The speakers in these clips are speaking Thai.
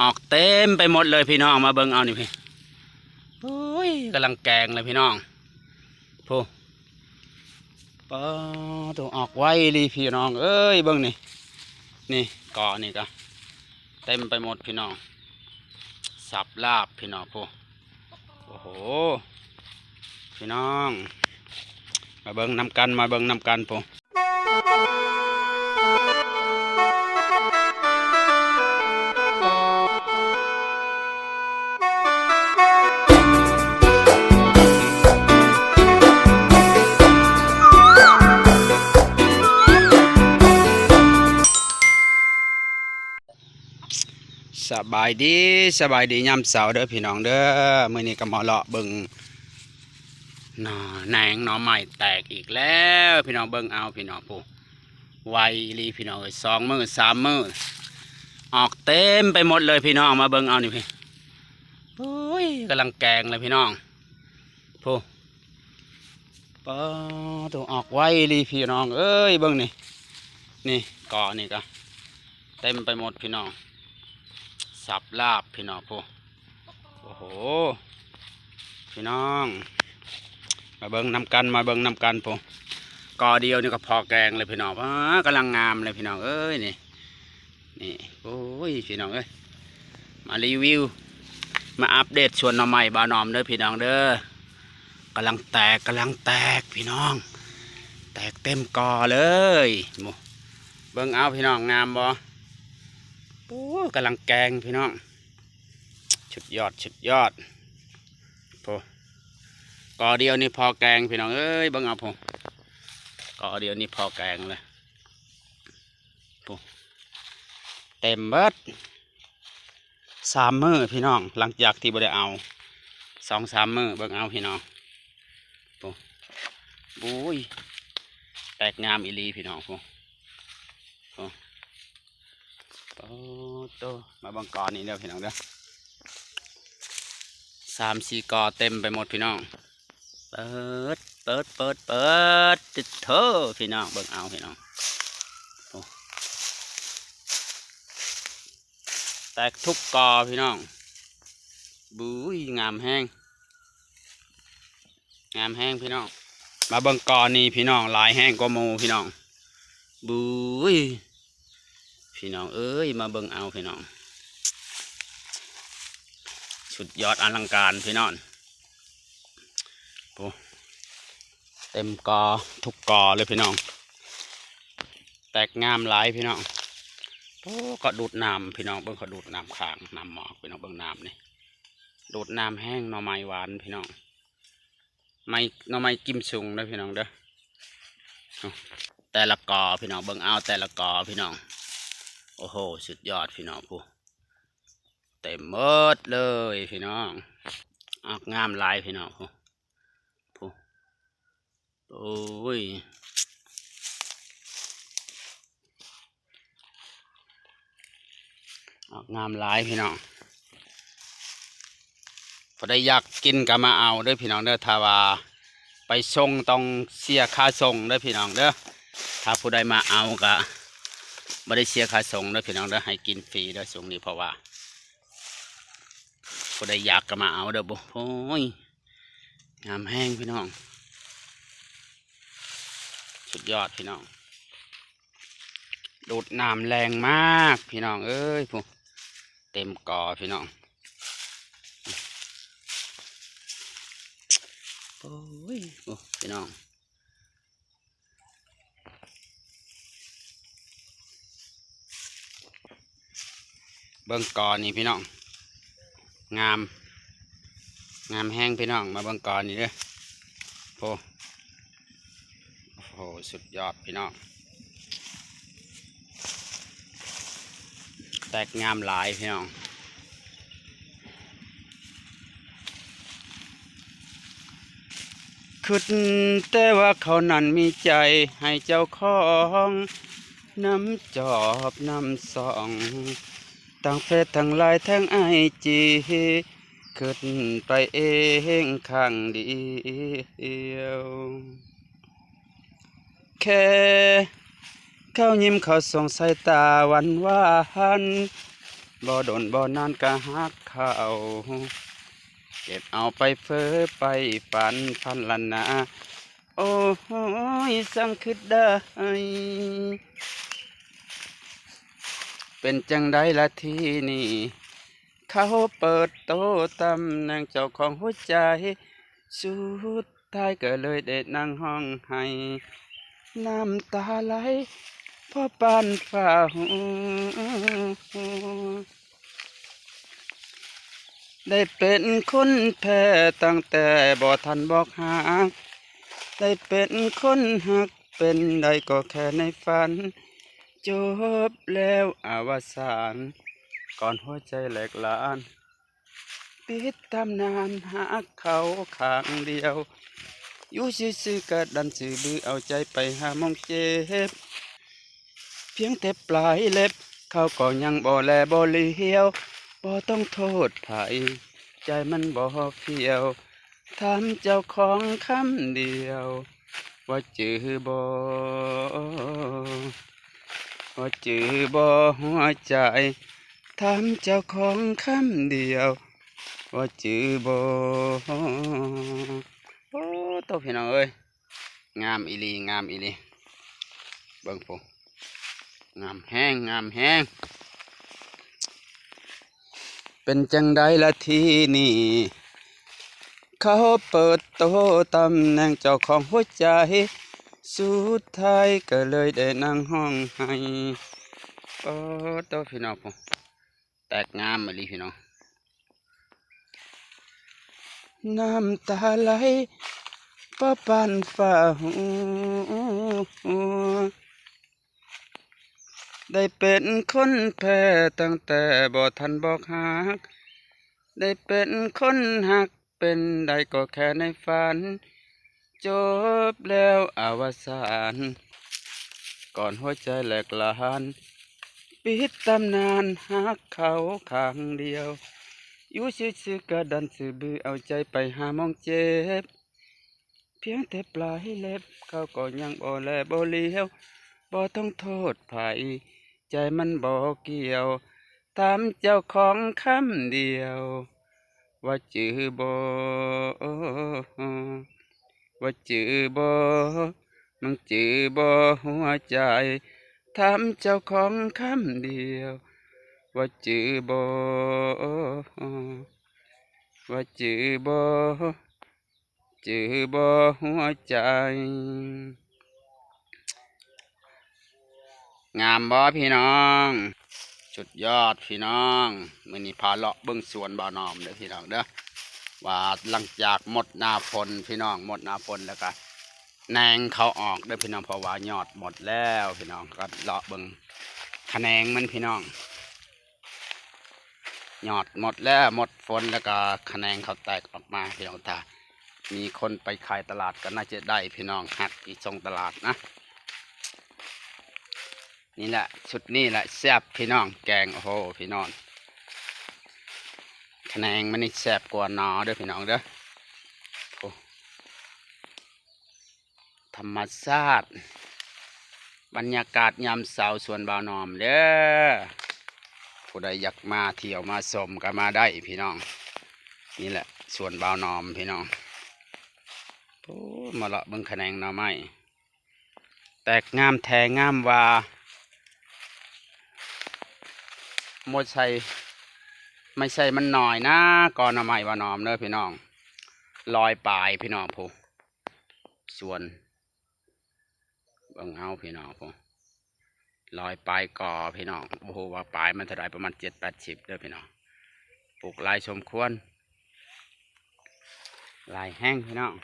ออกเต็มไปหมดเลยพี่น้องมาเบิ่งเอานี่พี่โอ้ยกำลังแกงเลยพี่น้องพูปอตัวออกไวเลยพี่น้องเอ้ยเบิ่งนี่นี่กอนี่ก็เต็มไปหมดพี่น้องสับลาบพี่น้องพูโอ้โหพี่น้องมาเบิ่งนำกันมาเบิ่งนำกันพูสบายดียามเสาร์เด้อพี่น้องเด้อมื้อนี้ก็มาเลาะเบิ่งหน่อแหนงหน่อใหม่แตกอีกแล้วพี่น้องเบิ่งเอาพี่น้องผู้ไวลีพี่น้อง2 มื้อ 3 มื้อออกเต็มไปหมดเลยพี่น้องมาเบิ่งเอานี่พี่โอ้ยกำลังแกงเลยพี่น้องผู้ปอตัวออกไวลีพี่น้องเอ้ยเบิ่งนี่นี่กอนี่ก็เต็มไปหมดพี่น้องสับลาบพี่น้องพูโอ้โหพี่น้องมาเบิ้งนำกันมาเบิ้งนำกันพูกอเดียวนี่ก็พอแกงเลยพี่น้องกำลังงามเลยพี่น้องเอ้ยนี่โอ้ยพี่น้องเอ้ยมารีวิวมาอัปเดตชวนหน่อใหม่บานอมเด้อพี่น้องเด้อกำลังแตกพี่น้องแตกเต็มกอเลยเบิ้งเอาพี่น้องงามบ่โอ้กำลังแกงพี่น้องชุดยอดพอกอเดียวนี่พอแกงพี่น้องเอ้ยเบิ่งเอาพอกอเดียวนี่พอแกงเลยพเต็มเบิด3 มื้อพี่น้องหลังจากที่บ่ได้เอา2-3 มื้อเบิ่งเอาพี่น้องพบุ้ยแตกงามอีหลีพี่น้องพโอ้โตมาบังกรนี่เด้อพี่น้องเด้อ3-4 กอเต็มไปหมดพี่น้องเปิดติดเถอะพี่น้องเบิ่งเอาพี่น้องแตกทุกกอพี่น้องบุ้ยงามแห้งพี่น้องมาเบิ่งกอนี่พี่น้องลายแห้งกว่าหมู่พี่น้องบุ้ยพี่น้องเอ้ยมาเบิ่งเอาพี่น้องสุดยอดอลังการพี่น้องเต็มกอทุกกอเลยพี่น้องแตกงามหลายพี่น้องก็ดูดน้ำพี่น้องเบิ่งเขาดูดน้ำค้างน้ำหมอกพี่น้องเบิ่งน้ำนี่ดูดน้ำแห้งหน่อไม้หวานพี่น้องหน่อไม้กิมซุงนะพี่น้องเด้อแต่ละกอพี่น้องเบิ่งเอาแต่ละกอพี่น้องโอ้โหสุดยอดพี่น้องผู้เต็มหมดเลยพี่น้องออกงามลายพี่น้องผู้โอ้ยออกงามลายพี่น้องพอได้อยากกินก็มาเอาเด้อพี่น้องเด้อถ้าว่าไปส่งต้องเสียค่าส่งเด้อพี่น้องเด้อถ้าผู้ใดมาเอาก็ไม่ได้เสียค่าส่งเด้อพี่น้องเด้อให้กินฟรีเด้อส่งนี้เพราะว่าผู้ใดอยากก็มาเอาเด้อบุโอ้ยงามแห้งพี่น้องสุดยอดพี่น้องดูดน้ำแรงมากพี่น้องเอ้ยผู้เต็มกอพี่น้องโอ้ยพี่น้องเบิ่งกอนี่พี่น้องงามแห้งพี่น้องมาเบิ่งกอนี่เด้อโอ้โหสุดยอดพี่น้องแตกงามหลายพี่น้องคิดแต่ว่าเขานั้นมีใจให้เจ้าของน้ำจอบน้ำส่องทั้งเฟซทั้งไลน์ทั้งไอจีขึ้นไปเองข้างเดียวแค่เขายิ้มเขาส่งสายตาหวาน บ่โดนบ่นานก็ฮักเขาเก็บเอาไปเฟ้อไปฝันพันละนาโอ้ยสังคิดได้เป็นจังใดละที่นี่เขาเปิดโตตำแหน่งเจ้าของหัวใจสุดท้ายก็เลยได้นั่งห้องให้น้ำตาไหลเพราะปานฝ่าหูได้เป็นคนแพ้ตั้งแต่บ่ทันบอกหักได้เป็นคนหักเป็นได้ก็แค่ในฝันจบแล้วอวสานก่อนหัวใจแหลกลานปิดตำนานหักเขาข้างเดียวอยู่ซื่อๆก็ดันซื่อบือเอาใจไปหามองเจ็บเพียงแต่ปลายเล็บเขาก็ยังบ่แลบ่เลี้ยวบ่ต้องโทษไผใจมันบ่เฟียวถามเจ้าของคำเดียวว่าจือบ่ว่าจือบ่หัวใจถามเจ้าของคำเดียวว่าจือบ่โอ้ตัวพี่น้องเอ้ยงามอีหลีงามอีหลีเบิ่งผู้งามแห้งงามแห้งเป็นจังใดละที่นี่เขาเปิดโตตำแหน่งเจ้าของหัวใจสุดท้ายก็เลยได้นั่งห้องให้โอ้ตัวพี่น้องผู้แตกงามอีหลีพี่น้องน้ำตาไหลเพราะปานฝ่าหูได้เป็นคนแพ้ตั้งแต่บ่ทันบอกหักได้เป็นคนหักเป็นได้ก็แค่ในฝันจบแล้วอวสานก่อนหัวใจแหลกลานปิดตำนานหักเขาข้างเดียวอยู่ซื่อๆก็ดันซื่อบือเอาใจไปหามองเจ็บเพียงแต่ปลายเล็บเขาก็ยังบ่แลบ่เลี้ยวบ่ต้องโทษไผใจมันบ่เกี่ยวตามเจ้าของคำเดียวว่าจือบ่ว่าจือบ่มึงจือบ่หัวใจถามเจ้าของคำเดียวว่าจือบ่ว่าจือบ่จือบ่หัวใจงามบ่พี่น้องสุดยอดพี่น้องมื้อนี้พาเลาะเบิ่งสวนบ่าวนอมเด้อพี่น้องเด้อว่าหลังจากหมดหน้าฝนพี่น้องหมดหน้าฝนแล้วก็แหนงเขาออกเด้อพี่น้องเพราะว่ายอดหมดแล้วพี่น้องก็เลาะเบิ่งคะแนงมันพี่น้องยอดหมดแล้วหมดฝนแล้วก็คะแนงเขาแตกออกมาพี่น้องถ้ามีคนไปขายตลาดก็น่าจะได้พี่น้องหักอีกส่งตลาดนะนี่แหละชุดนี้แหละแซ่บพี่น้องแกงโอ้โหพี่น้องคะแนงมันนี่แซ่บกว่าหนอเด้อพี่น้องเด้อโอ้ธรรมชาติบรรยากาศยามเช้าสวนบ่าวนอมเด้อผู้ใดอยากมาเที่ยวมาชมก็มาได้พี่น้องนี่แหละสวนบ่าวนอมพี่น้องโอ้มาเลาะเบิ่งคะแนงหน่อไม้แตกงามแทงงามว่าโมใช่ไม่ใช่มันหน่อยนะก่อนหน่อไม้ว่านอมเด้อพี่น้องลอยปลายพี่น้องผู้ส่วนเบิ่งเอาพี่น้องผู้ลอยปลายก่อพี่น้องโอ้โหว่าปลายมันเท่าไรประมาณ7-80เด้อพี่น้องปลูกลายสมควรลายแห้งพี่น้อง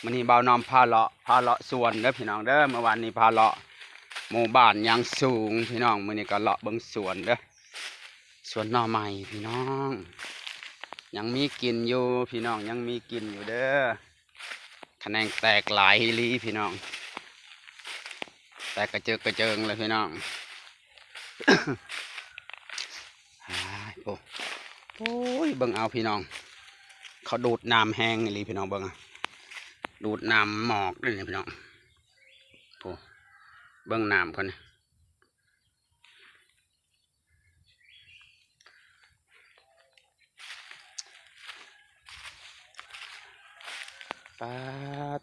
มันนี่บ่าวนอมพาเลาะสวนเด้อพี่น้องเด้อเมื่อวานนี้พาเลาะหมู่บ้านยังสูงพี่น้องมื้อนี้ก็เลาะเบิ่งสวนเด้อสวนหน่อไม้พี่น้องยังมีกินอยู่พี่น้องยังมีกินอยู่เด้อคะแนนแตกหลายฮิลีพี่น้องแตกกระเจิงเลยพี่น้อง โอ้ยเบิ่งเอาพี่น้องเขาดูดน้ำแห้งฮิลีพี่น้องเบิ่งดูดน้ำหมอกด้วยพี่น้องโอ้ เบื้องน้ำคนนี้ปลา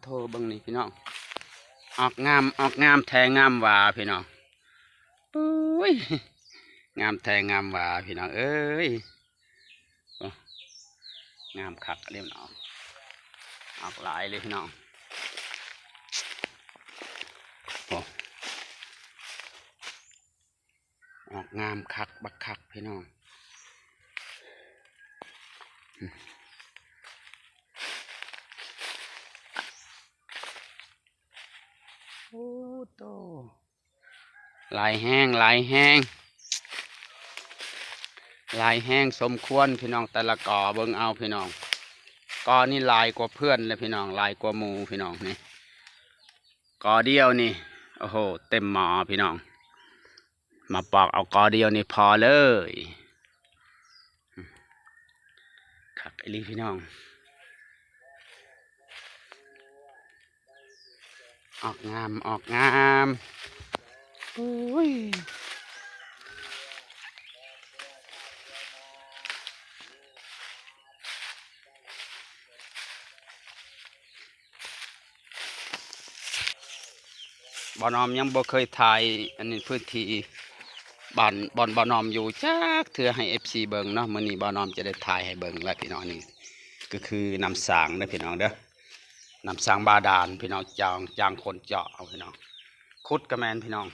โทเบื้องนี้พี่น้องออกงามแทงงามหวาพี่น้องปุ้ยงามแทงงามหวาพี่น้องเอ้ยงามคักเรียบน้องออกหลายเลยพี่น้องออกงามคักบักคักพี่น้องโอ้โตลายแห้งลายแห้งลายแห้งสมควรพี่น้องแต่ละกอเบิ่งเอาพี่น้องกอนี่ลายกว่าเพื่อนเลยพี่น้องลายกว่าหมูพี่น้องนี่กอเดียวนี่โอ้โหเต็มหม้อพี่น้องมาปอกเอากอเดียวนี่พอเลยคักไอ้ลีพี่น้องออกงามโอ้ยบ่อนอมยังบ่เคยถ่ายอันนี้พื้นที่บ้านบ่อนอมอยู่จักเถื่อให้ FC เบิ่งเนาะมื้อนี้บ่อนอมจะได้ถ่ายให้เบิ่งแล้วพี่น้องนี่ก็คือน้ำสางเด้อพี่น้องเด้อน้ำสางบาดาลพี่น้องจางคนเจาะเอาพี่น้องขุดกระแมนพี่น้อง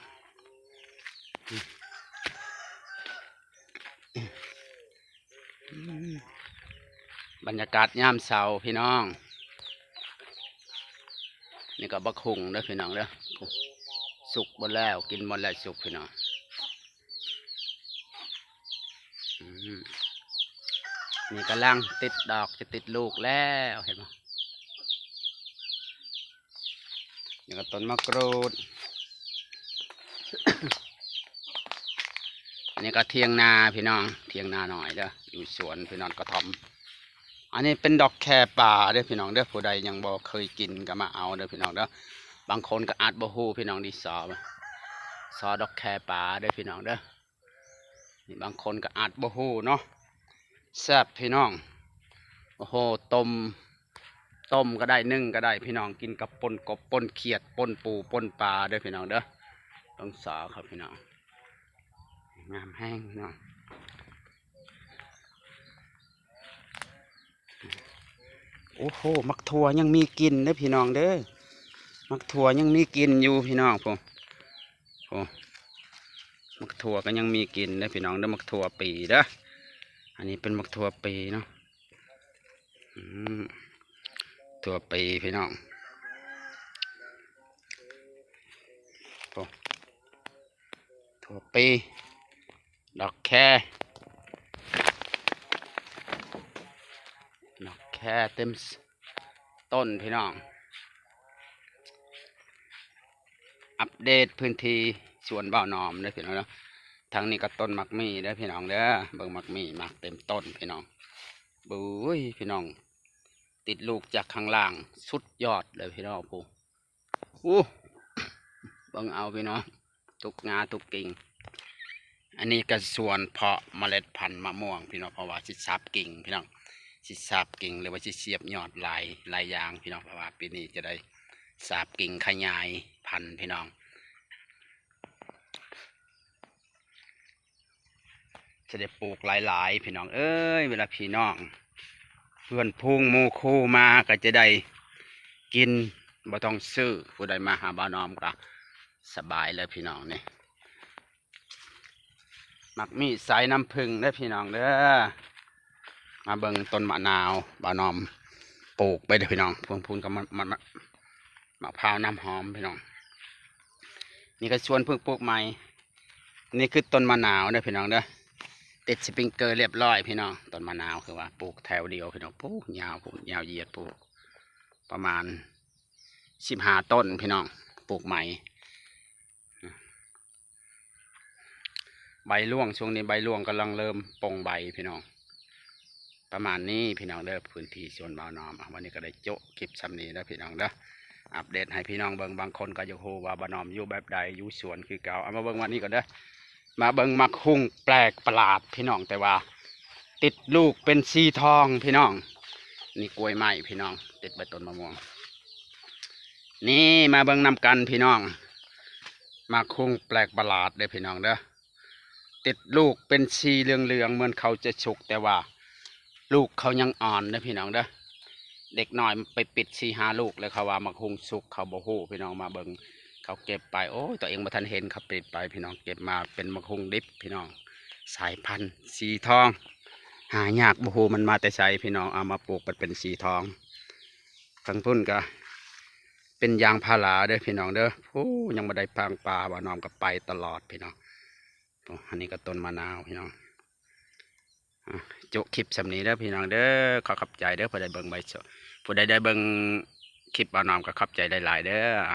บรรยากาศยามเช้าพี่น้องนี่ก็บักหุ่งเด้อพี่น้องเด้อสุกหมดแล้วกินหมดแล้วสุกพี่น้องนี่กำลังติดดอกจะติดลูกแล้วเห็นไหมนี่ก็ต้นมะกรูด อันนี้ก็เทียงนาพี่น้องเทียงนาหน่อยเด้ออยู่สวนพี่น้องกระท่อมอันนี้เป็นดอกแคป่าเด้อพี่น้องเด้อผู้ใดยังบ่เคยกินก็มาเอาเด้อพี่น้องเด้อบางคนก็อาจบ่ฮู้พี่น้องดิซอดอกแคป่าเด้อพี่น้องเด้อนี่บางคนก็อาจบ่ฮู้เนาะแซ่บพี่น้องโอ้โหต้มก็ได้นึ่งก็ได้พี่น้องกินกับป่นกบป่นเขียดป่นปูป่นปลาเด้อพี่น้องเด้อต้องสอครับพี่น้องงามแห้งพี่น้องโอ้โหมักถั่วยังมีกินเด้อพี่น้องเด้อมักถั่วยังมีกินอยู่พี่น้องผมโอ้มักถั่วก็ยังมีกินเด้อพี่น้องเด้อมักถั่วปีเด้ออันนี้เป็นมักถั่วปีเนาะถั่วปีพี่น้องโอ้ถั่วปีดอกแคเต็มต้นพี่น้องอัปเดตพื้นที่สวนบ่าวนอมได้พี่น้องเนาะทางนี้ก็ต้นมักมี่ได้พี่น้องเด้อเบิ่งมักมี่มักเต็มต้นพี่น้องบุ้ยพี่น้องติดลูกจากข้างล่างสุดยอดเลยพี่น้องผู้เบิ่งเอาพี่น้องทุกงาทุกกิ่งอันนี้ก็ส่วนเพาะเมล็ดพันธุ์มะม่วงพี่น้องเพราะว่าสิซับกิ่งพี่น้องสิสาบกิ่งหรือว่าสิเสียบยอดลายยางพี่น้องเพราะว่าปีนี้จะได้สาบกิ่งขยายพันธุ์พี่น้องจะได้ปลูกหลายพี่น้องเอ้ยเวลาพี่น้องเพื่อนพุงโมคูมาก็จะได้กินบ่ต้องซื้อผู้ใดมาหาบ้านอมก็สบายเลยพี่น้องนี่มักมีสายน้ำผึ้งได้พี่น้องเด้อมาเบิ่งต้นมะนาวบ้านอมปลูกไปเด้อพี่น้องพูนกับมะพร้าวน้ำหอมพี่น้องนี่ก็ชวนเพิ่งปลูกใหม่นี่คือต้นมะนาวเด้อพี่น้องเด้อติดสปริงเกอร์เรียบร้อยพี่น้องต้นมะนาวคือว่าปลูกแถวเดียวพี่น้องปลูกยาวเหยียดปลูกประมาณ15 ต้นพี่น้องปลูกใหม่ใบร่วงช่วงนี้ใบร่วงกำลังเริ่มปงใบพี่น้องประมาณนี้พี่น้องเด้อพื้นที่สวนบ่าวนอมวันนี้ก็ได้โจ๊ะคลิปซ้ำนี้แล้วพี่น้องเด้อ อัปเดตให้พี่น้องเบิ่งบางคนก็อยากรู้ว่าบ่นอมอยู่แบบใดอยู่สวนคือเก่าเอามาเบิ่งวันนี้ก่อนเด้อมาเบิ่งมักหุ่งแปลกประหลาดพี่น้องแต่ว่าติดลูกเป็นสีทองพี่น้องนี่กล้วยไม้พี่น้องติดใบต้นมะม่วงนี่มาเบิ่งนำกันพี่น้องมักหุ่งแปลกประหลาดเด้อพี่น้องเด้อติดลูกเป็นสีเหลืองๆเหมือนเขาจะสุกแต่ว่าลูกเขายังอ่อนเด้อพี่น้องเด้อเด็กน้อยไปปิด4-5 ลูกเลยเขาว่ามักหุ่งสุกเขาบ่ฮู้พี่น้องมาเบิ่งเขาเก็บไปโอ้ยตัวเองบ่ทันเห็นเขาปิดไปพี่น้องเก็บมาเป็นมักหุ่งดิบพี่น้องสายพันธุ์สีทองหายากบ่ฮู้มันมาแต่ไสพี่น้องเอามาปลูกมันเป็นสีทองทั้งพุ่นก็เป็นยางพาราเด้อพี่น้องเด้อโอ้ยังบ่ได้พางปลาบ่น้อมก็ไปตลอดพี่น้องโอ้อันนี้ก็ต้นมะนาวพี่น้องจุคลิปสำนี้เด้อพี่น้องเด้อขอขอบใจเด้อผู้ใดเบิ่งใบผู้ใดได้เบิ่งคลิปบ่น้อมก็ขอบใจหลายๆเด้อ